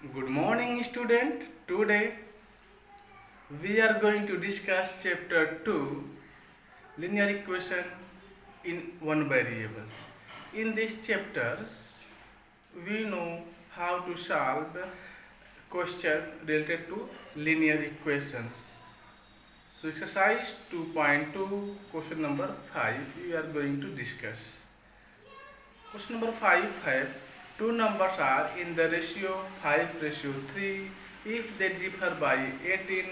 Good morning, student. Today we are going to discuss chapter 2 linear equation in one variable. In these chapters, we know how to solve question related to linear equations. So, exercise 2.2, question number 5, we are going to discuss. Question number 5 have two numbers are in the ratio 5:3. If they differ by 18,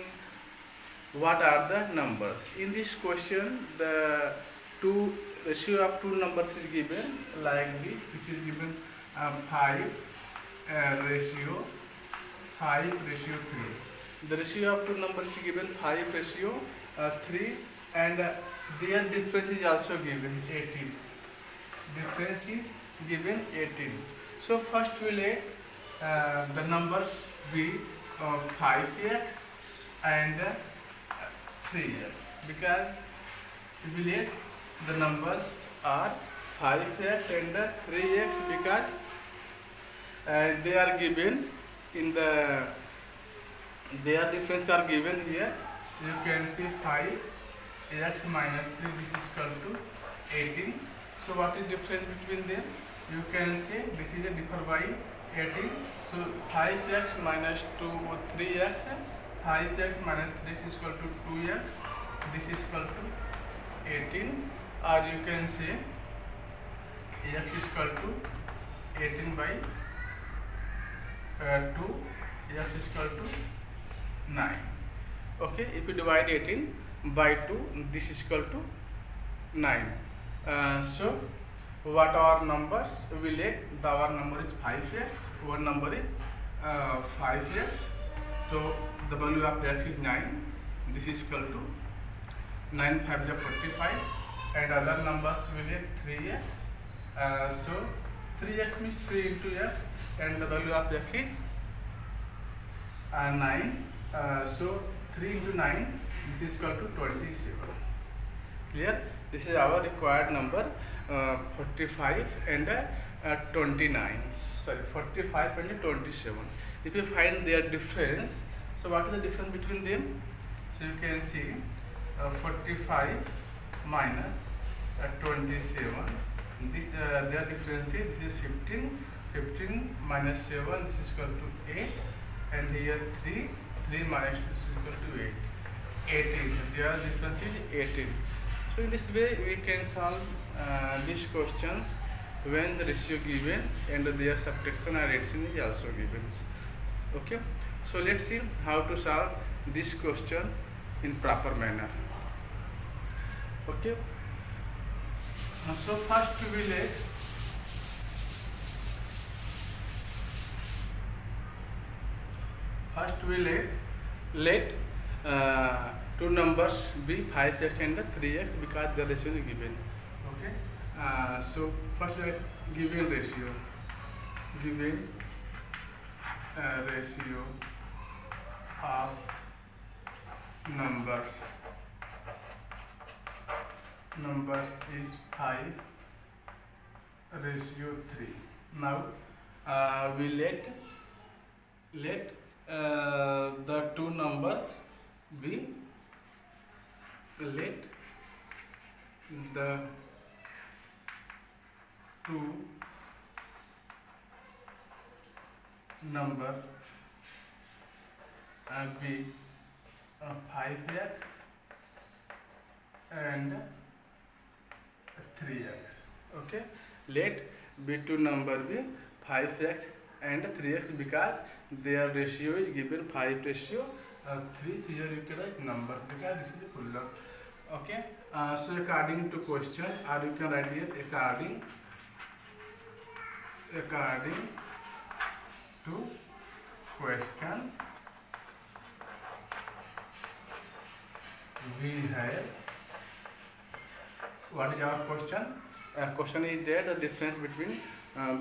what are the numbers? In this question, the two ratio of two numbers is given like this. This is given 5 ratio 5:3. The ratio of two numbers is given 5:3, and their difference is also given 18. Difference is given 18. So first we let the numbers be 5x and 3x, because we let the numbers are 5x and 3x because they are given in the their difference are given here. You can see 5x minus 3, this is equal to 18. So what is difference between them? You can see this is a differ by 18. So 5x minus 2 or 3x, 5x minus 3 is equal to 2x. This is equal to 18. Or you can say x is equal to 18 by 2. X is equal to 9. Okay, if you divide 18 by 2, this is equal to 9. So what our numbers we let our number is 5x, one number is 5x. So the value of x is 9. This is equal to 9 5 is 45, and other numbers we let 3x. So 3x means 3 into x, and the value of x is 9. So 3 into 9, this is equal to 27. Clear? This is our required number, 45 and 29. Sorry, 45 and 27. If you find their difference, so what is the difference between them? So you can see 45 minus 27. This their difference is this is 15. 15 minus 7, this is equal to 8, and here 3 minus 2 is equal to 8. 18. Their difference is 18. So in this way we can solve these questions when the ratio given and their subtraction or addition is also given. Okay, so let's see how to solve this question in proper manner. Okay, so first we let two numbers be 5x and 3x because the ratio is given. Okay, so first let given ratio of numbers is 5:3. Now we let the two numbers be let the two number be 5x and 3x. Okay, let be two number be 5x and 3x because their ratio is given 5:3. So here you can write numbers because this is a full love. Okay, so according to question, or you can write here according to question, we have, what is our question? Question is that the difference between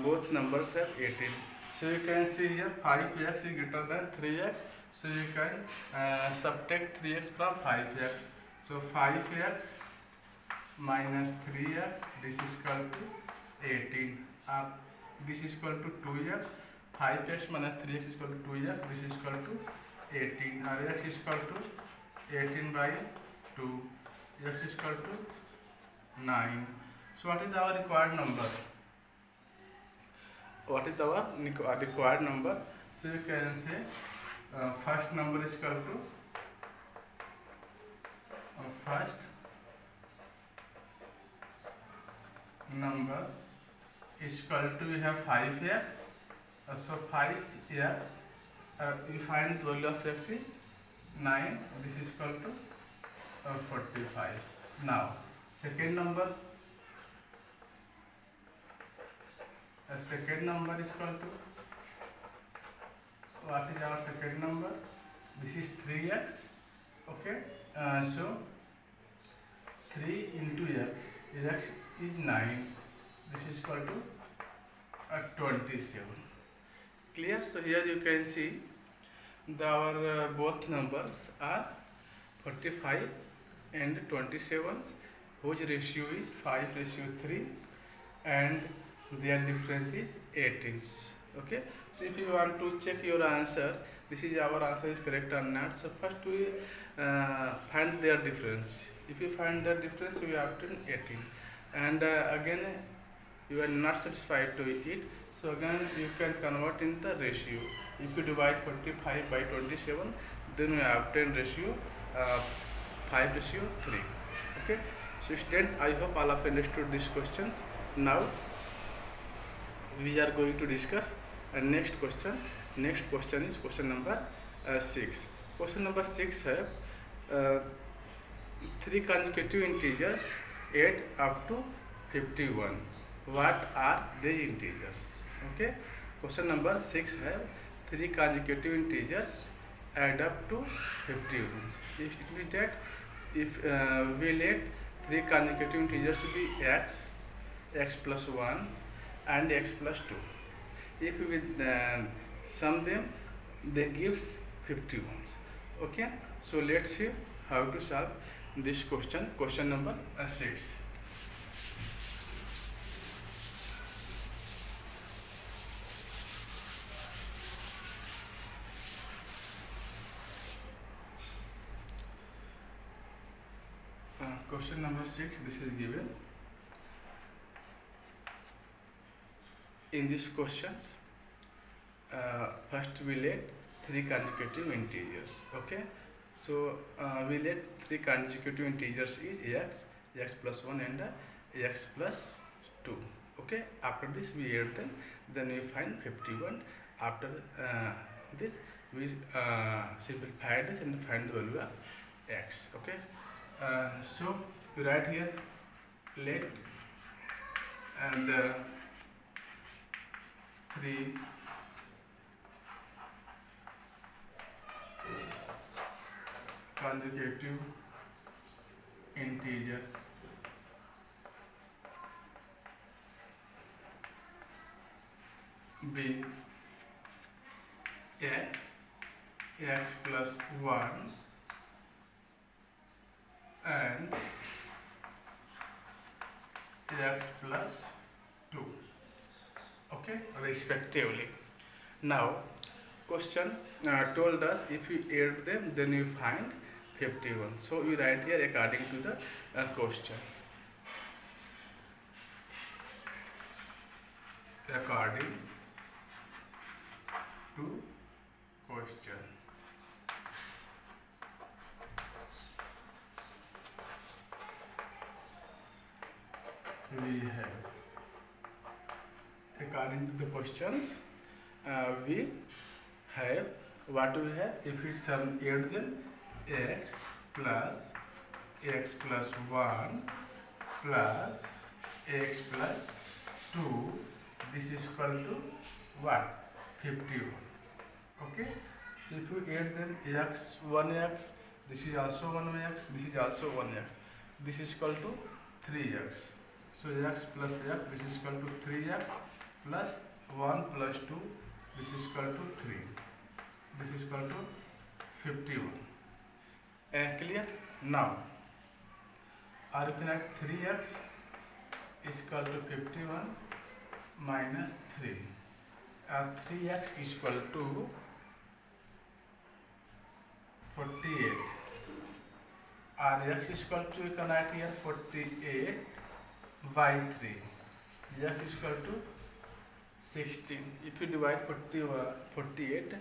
both numbers have 18. So you can see here 5x is greater than 3x. So you can subtract 3x from 5x. So 5x minus 3x, this is equal to 18. This is equal to 2x. 5x minus 3x is equal to 2x. This is equal to 18. Our x is equal to 18 by 2. X is equal to 9. So what is our required number? What is our required number? So you can say first number is equal to first number is equal to, we have 5x. So 5x, we find the value of x is 9. This is equal to 45. Now second number is equal to, what is our second number? This is 3x. Okay, so 3 into x is 9. This is equal to 27. Clear? So here you can see our both numbers are 45 and 27, whose ratio is 5:3, and their difference is 18. Okay, so if you want to check your answer, this is our answer is correct or not. So first we find their difference. If you find the difference, we obtain 18, and again you are not satisfied with it. So again you can convert in the ratio. If you divide 45 by 27, then we obtain ratio 5:3. Okay, so student, I hope all of you understood these questions. Now we are going to discuss next question. Next question is question number 6. Question number 6 है 3 consecutive integers add up to 51. What are these integers? Okay, question number 6 है 3 consecutive integers add up to 51. If it means that if we let 3 consecutive integers be x, x plus 1 and x plus 2. If we sum them, they gives 51. Okay, so let's see how to solve this question. Question number 6. Question number 6, this is given. In these questions, first we let 3 consecutive integers. Okay, so we let 3 consecutive integers is x, x plus 1 and x plus 2. Okay, after this we add them, then we find 51. After this we simplify this and find the value of x. Okay, so we write here let and 3 consecutive integer be x, x plus 1 and x plus 2. Okay, respectively. Now question told us if you add them, then you find 51. So we write here according to the question. According to question. We have, according to the questions, we have, what we have, if we sum add them, x plus 1 plus x plus 2, this is equal to what? 51. Okay, so if you add them x, 1x, this is also 1x, this is also 1x, this is equal to 3x. So x plus x, this is equal to 3x plus 1 plus 2, this is equal to 3. This is equal to 51. Clear? Now, or you can write 3x is equal to 51 minus 3. 3x equal to 48, or x is equal to, you can write here 48 by 3, x is equal to 16. If you divide 48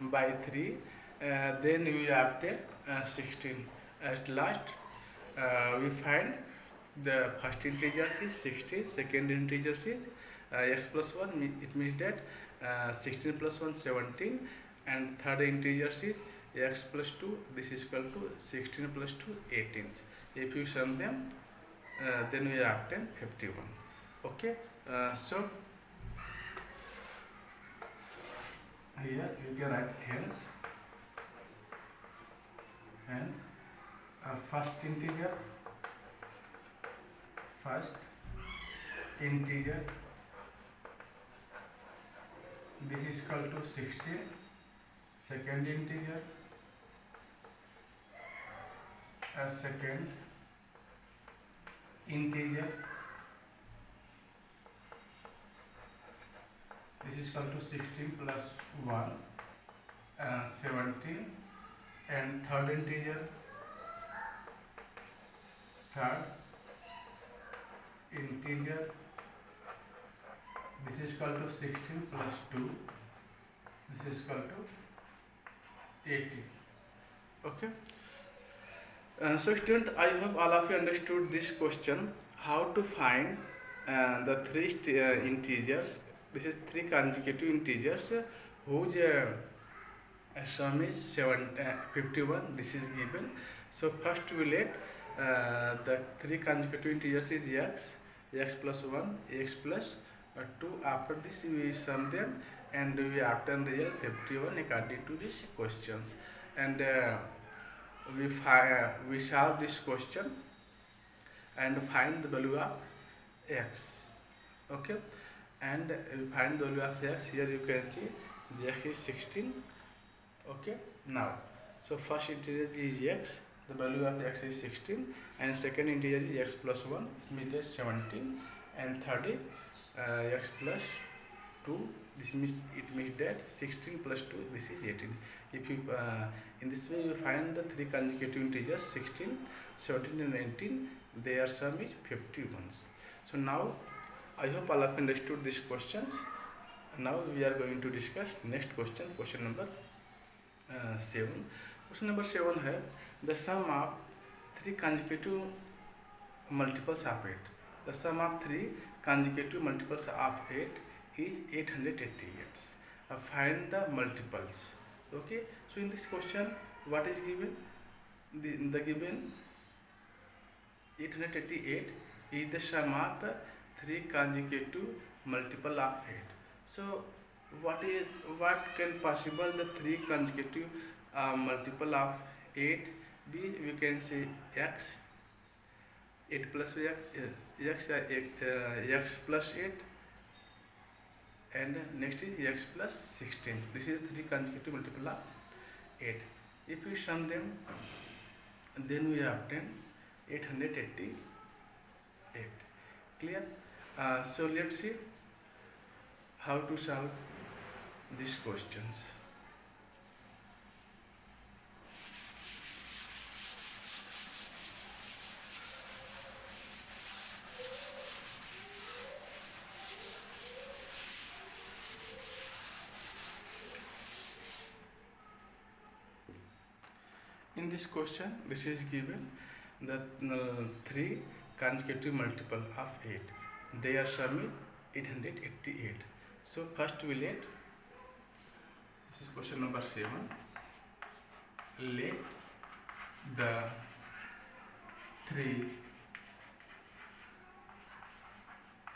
by 3, then you obtain 16. At last, we find the first integer is 16, second integer is x plus 1, it means that 16 plus 1 17, and third integer is x plus 2, this is equal to 16 plus 2 18. If you sum them, then we obtain 51. Okay, so here you can write hence first integer this is equal to 16, second integer second integer this is equal to 16 plus 1 17, and third integer this is equal to 16 plus 2, this is equal to 18. Okay, so student, I hope all of you understood this question, how to find the three integers. This is three consecutive integers whose sum is 51. This is given. So first we let the three consecutive integers is x plus 1, x plus 2. After this we sum them and we obtain result 51 according to these questions. And we solve this question and find the value of x. Okay, and we find the value of x. Here you can see the x is 16. Okay, now so first integer is x, the value of x is 16, and second integer is x plus 1, it means 17, and third is x plus 2, this means it means that 16 plus 2, this is 18. If you in this way you find the three consecutive integers 16, 17 and 19, their sum is 51. So now I hope all of you understood these questions. Now we are going to discuss next question, question number 7. Question number 7 है the sum of three consecutive multiples of 8. The sum of three consecutive multiples of 8 is 888. Find the multiples. Okay, so in this question what is given? The given 888 is the sum of three consecutive multiple of 8. So what can possible the three consecutive multiple of 8 be? We can say x, 8 plus x plus 8, and next is x plus 16. This is three consecutive multiple of 8. If we sum them, then we obtain 888. Clear? So let's see how to solve these questions. In this question, this is given the three consecutive multiple of 8. Their sum is 888. So first we let, this is question number 7, let the three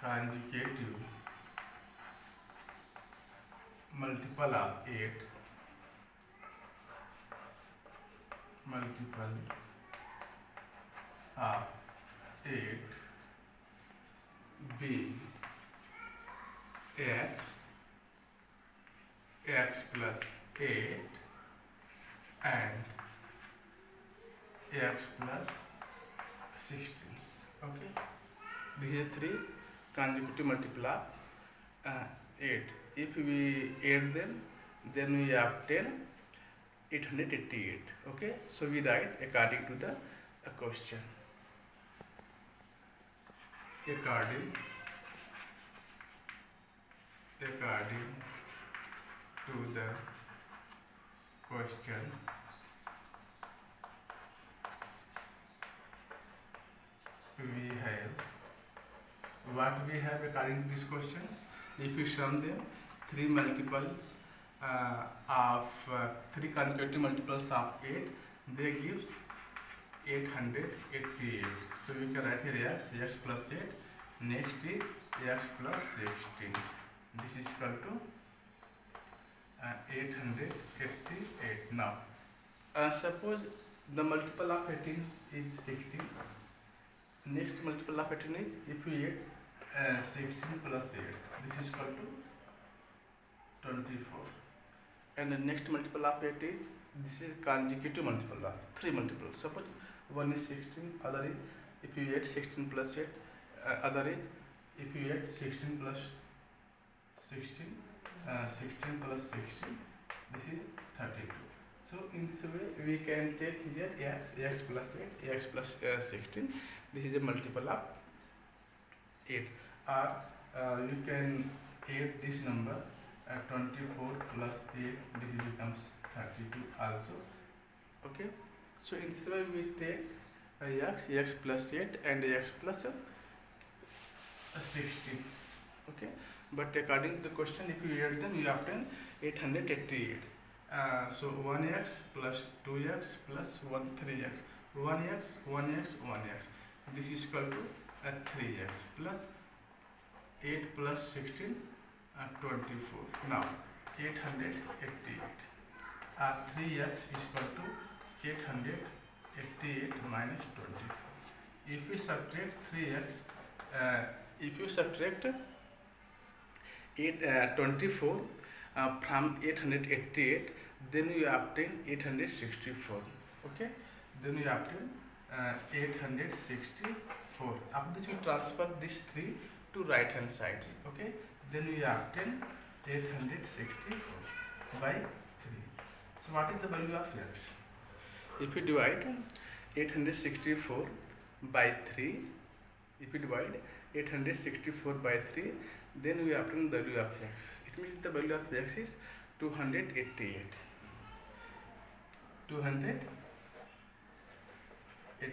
consecutive multiple of 8 be x plus 8 and x plus 16. Okay, this is three consecutive multiple of 8. if we add them, then we obtain 888. Okay, so we write according to the question. According to the question, we have what we have according to these questions. If we sum them, three multiples three consecutive multiples of 8, they gives 888. So we can write here x plus 8. Next is x plus 16. This is equal to 888. Now, suppose the multiple of 18 is 16. Next multiple of 18 is, if we add 16 plus 8, this is equal to 24. And the next multiple of 8 is, this is consecutive multiple of 3 multiples. Suppose one is 16, other is, if you add 16 plus 8, other is, if you add 16 plus 16, 16 plus 16, this is 32. So in this way we can take here x plus 8, x plus 16. This is a multiple of 8. Or you can add this number 24 plus 8. This becomes 32 also. Okay. So in this way we take x plus 8 and x plus 16. Okay. But according to the question, if you add them, you obtain 888. So 1x plus 2x plus 3x, 1x, 1x, 1x. This is equal to 3x plus 8 plus 16, 24. Now 888. 3x is equal to 888 minus 24. If we subtract 3x, if you subtract 24 from 888, then you obtain 864. Okay, then you obtain 864. After this, you transfer this 3 to right hand sides. Okay, then you obtain 864 by 3. So what is the value of x? If you divide 864 by 3, if you divide 864 by 3, then we obtain the value of x. It means the value of x is 288. 288. This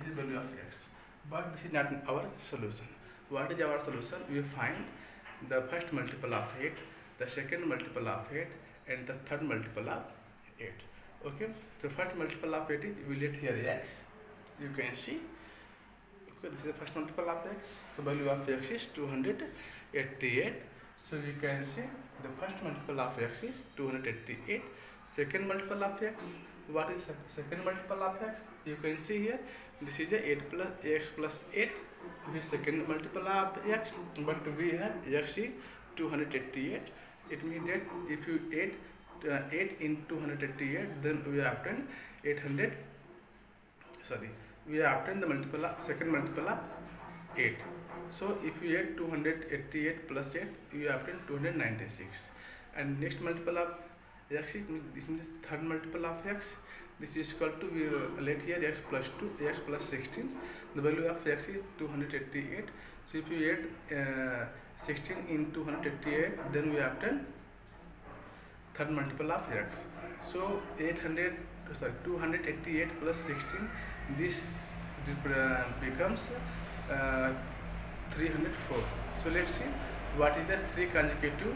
is the value of x. But this is not our solution. What is our solution? We find the first multiple of 8, the second multiple of 8, and the third multiple of 8. Okay. So first multiple of 8 is, we let here x. You can see. Okay, this is the first multiple of x. The value of x is 288. So you can see the first multiple of x is 288. Second multiple of x. What is second multiple of x? You can see here. This is a 8 plus x plus 8. This is second multiple of x. But we have x is 288. It means that if you add 8 in 288, then we obtain 800. We obtain the multiple of second multiple of 8. So if you add 288 plus 8, you obtain 296. And next multiple of x is, this means third multiple of x. This is equal to, we let here x plus 2, x plus 16. The value of x is 288. So if you add 16 in 288, then we obtain third multiple of x. So 288 plus 16. This becomes 304. So let's see what is the 3 consecutive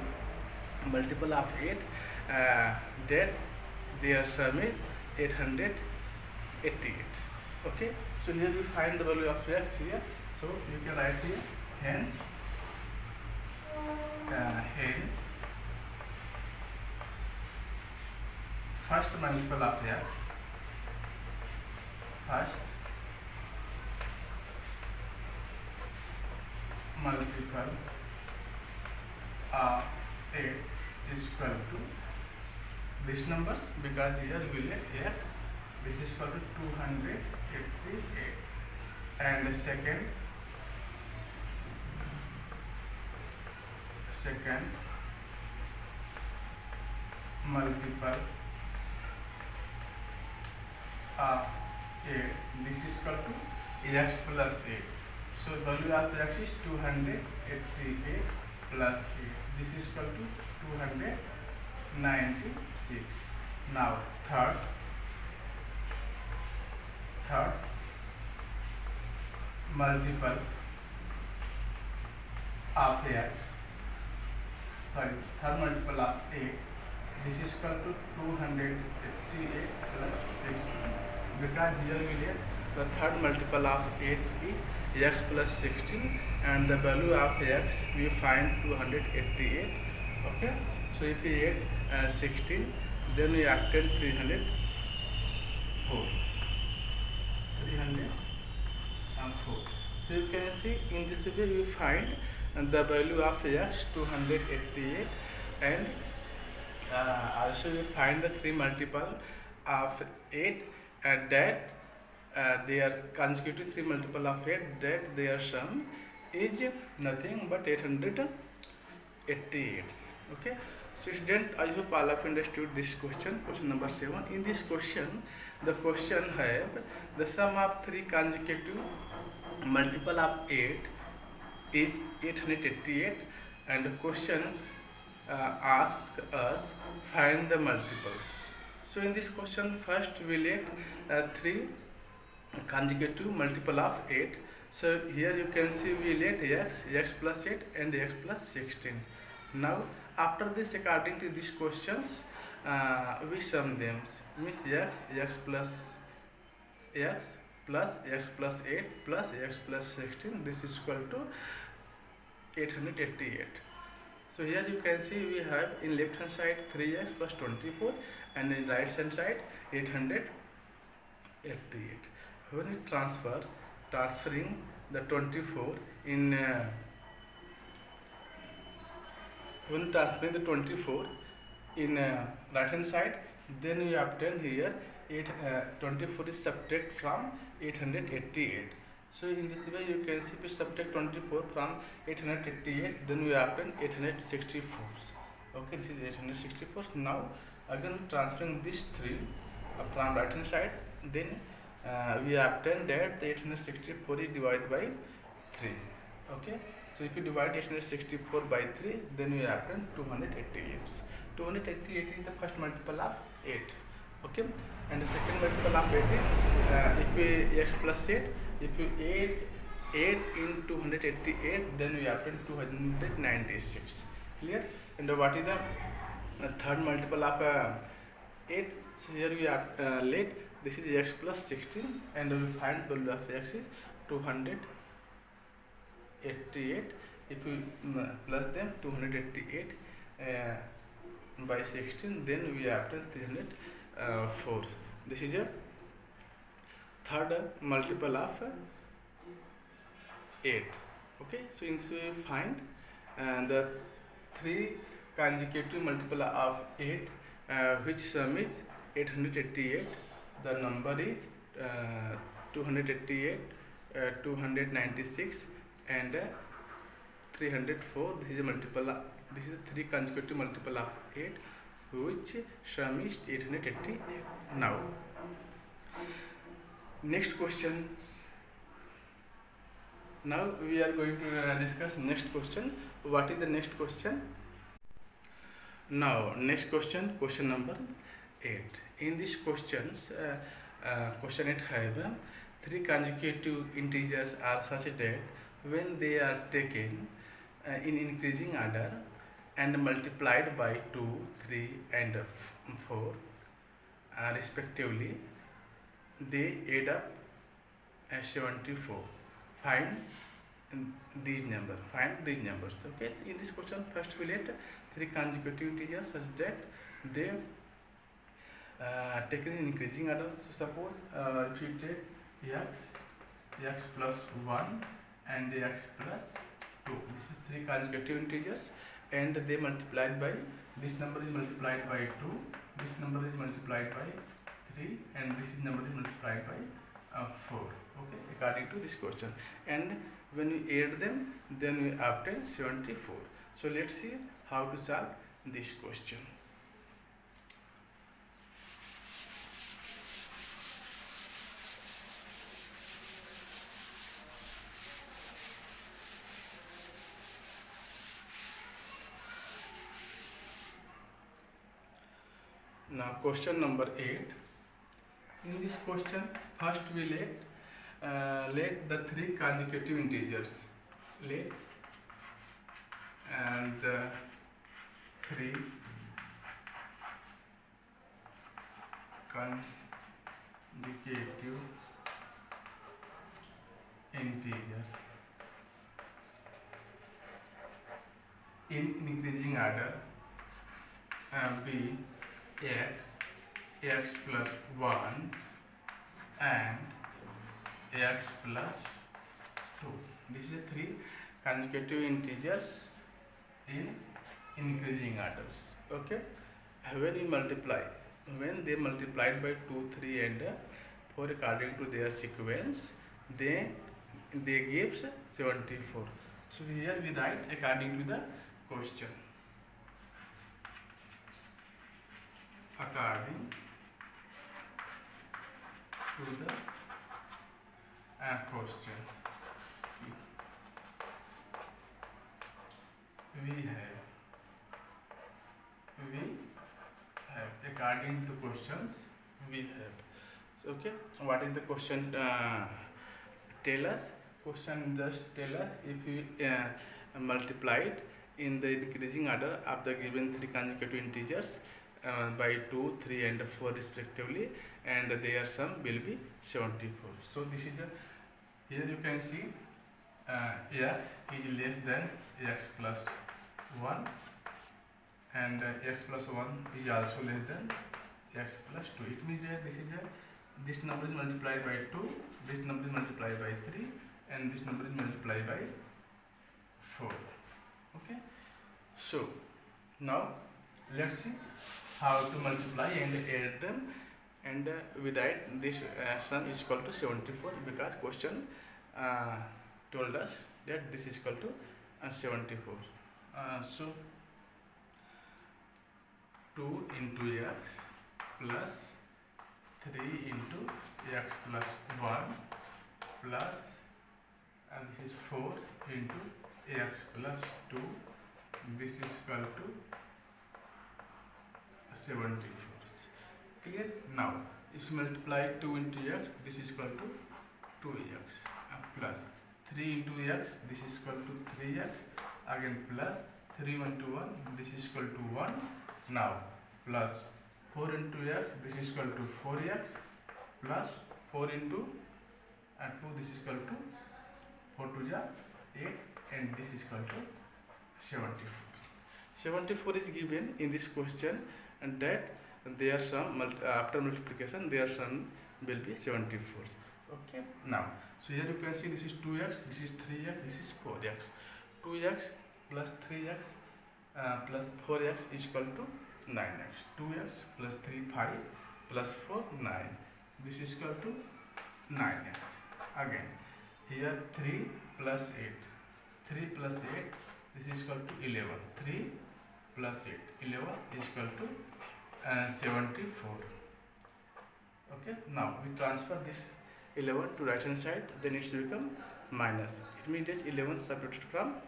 multiple of 8 that their sum is 888. Okay, so here we find the value of x here. So you can write here, hence first multiple of x, first multiple of 8 is equal to these numbers, because here we let x, this is equal to 288. And the second multiple of 8, this is equal to x plus 8. So value of x is 288 plus 8, this is equal to 296. Now third multiple of x, third multiple of 8, this is equal to 288 plus 16, because here we get the third multiple of 8 is x plus 16 and the value of x we find 288. Okay, so if we add 16, then we obtain 304. So you can see in this way we find the value of x 288, and also we find the three multiple of 8 and that their consecutive three multiple of 8, that their sum is nothing but 888. Okay, so student, I hope all of you understood this question number 7. In this question, the question have the sum of three consecutive multiple of 8 is 888, and the questions ask us find the multiples. So in this question, first we let three consecutive multiple of 8. So here you can see we let x plus 8 and x plus 16. Now after this, according to these questions, we sum them, means x plus 8 plus x plus 16, this is equal to 888. So here you can see we have in left hand side 3x plus 24 and in right hand side 888. When we transferring the 24 in when transferring the 24 in right hand side, then we obtain here 24 is subtract from 888. So in this way you can see we subtract 24 from 888, then we obtain 864. Okay, this is 864. Now again transferring these three from right hand side, then we obtain that the 864 is divided by 3. Okay, so if you divide 864 by 3, then we obtain 288. 288 is the first multiple of 8. Okay, and the second multiple of 8 is if we x plus 8, if you add 8 in 288, then we obtain 296. Clear? And what is the third multiple of 8? So here we are let this is x plus 16, and we find value of x is 288. If we plus them 288 by 16, then we obtain 304. This is a third multiple of 8. Okay, so in this we find the three consecutive multiple of 8, which sum is 888. The number is 288, 296 and 304. This is a multiple of, this is three consecutive multiple of 8, which sum is 888. Now next question. Now we are going to discuss next question. What is the next question? Now next question, question number 8. In these questions, question 8 have three consecutive integers are such that when they are taken in increasing order and multiplied by 2, 3 and 4 respectively, they add up as 74. Find these numbers. Okay, in this question, first we let three consecutive integers such that they taken in increasing order. So suppose if you take x plus 1 and x plus 2, this is three consecutive integers, and they multiplied by, this number is multiplied by 2, this number is multiplied by 3, and this number is multiplied by 4. Okay, according to this question, and when we add them, then we obtain 74. So let's see how to solve this question. Now question number 8. In this question, first we let the three consecutive integers, let and the three consecutive integer in increasing order be x, x plus 1 and x plus 2. This is three consecutive integers in increasing orders. Okay, when you multiply, when they multiplied by 2, 3 and 4 according to their sequence, they gives 74. So here we write according to the question. According to the question, we have according to questions we have. So, okay, what is the question tell us? Question just tell us if we multiplied in the increasing order of the given three consecutive integers by 2, 3 and 4 respectively, and their sum will be 74. So this is here you can see x is less than x plus 1 and x plus 1 is also less than x plus 2. It means that this number is multiplied by 2, this number is multiplied by 3 and this number is multiplied by 4. Okay, so now let's see how to multiply and add them, and we write this sum is equal to 74 because question told us that this is equal to 74. So 2 into x plus 3 into x plus 1 plus, and this is 4 into x plus 2, this is equal to 74. Clear? Now if you multiply 2 into x, this is equal to 2x plus 3 into x, this is equal to 3x, again plus 3 into 1, this is equal to 1. Now plus 4 into x, this is equal to 4x plus 4 into 2, this is equal to 4 to the 8, and this is equal to 74. 74 is given in this question, and that their sum after multiplication their sum will be 74. Okay, now so here you can see this is 2x, this is 3x, this is 4x. 2x plus 3x plus 4x is equal to 9x. 2x plus 3 5 plus 4 9, this is equal to 9x. Again here 3 plus 8, 3 plus 8, this is equal to 11. 3 plus 8, 11 is equal to 74. Okay, now we transfer this 11 to right hand side, then it's become minus. It means that 11 subtracted from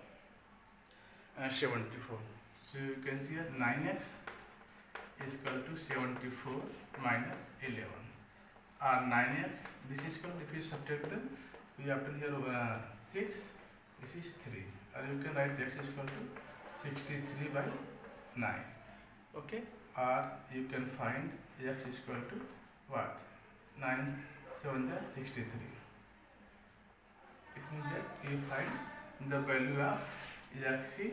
74. So you can see here 9x is equal to 74 minus 11, or 9x, this is equal, if you subtract them, we obtain here 6, this is 3, or you can write x is equal to 63 by 9. Okay, or you can find x is equal to what? 9 7 is 63. It means that you find the value of x is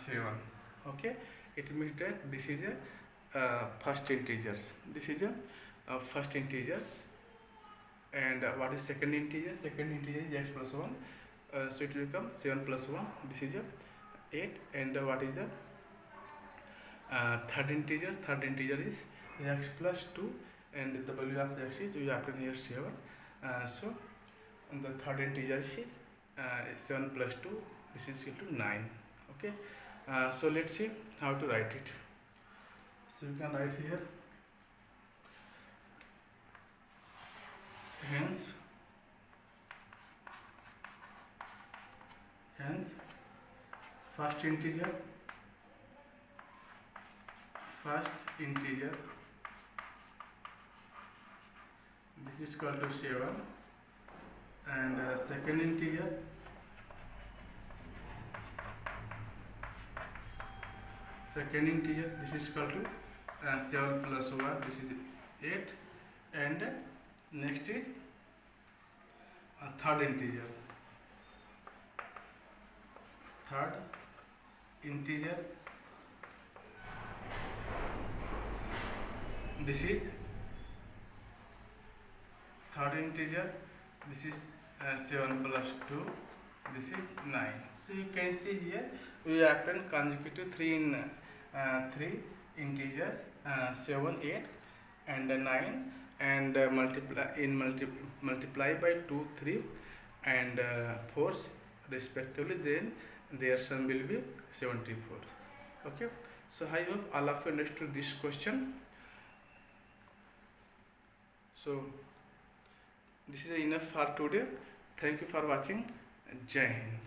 7. Okay, it means that this is a first integers. This is a first integers, and what is second integer? Second integer is x plus 1. So it will become 7 plus 1. This is 8, and what is the third integer? Third integer is x plus 2, and the value of x is we obtain here 7. So the third integer is 7 plus 2. This is equal to 9. Okay. So let's see how to write it. So you can write here, hence first integer first integer, this is equal to 7, and second integer, this is equal to 7 plus 1, this is 8, and next is third integer, this is this is 7 plus 2, this is 9. So you can see here we obtain consecutive 3 integers, 7, 8 and 9, and multiply by 2, 3 and 4 respectively, then their sum will be 74. Okay, so I hope all of you understood this question. So this is enough for today. Thank you for watching. Jai Hind.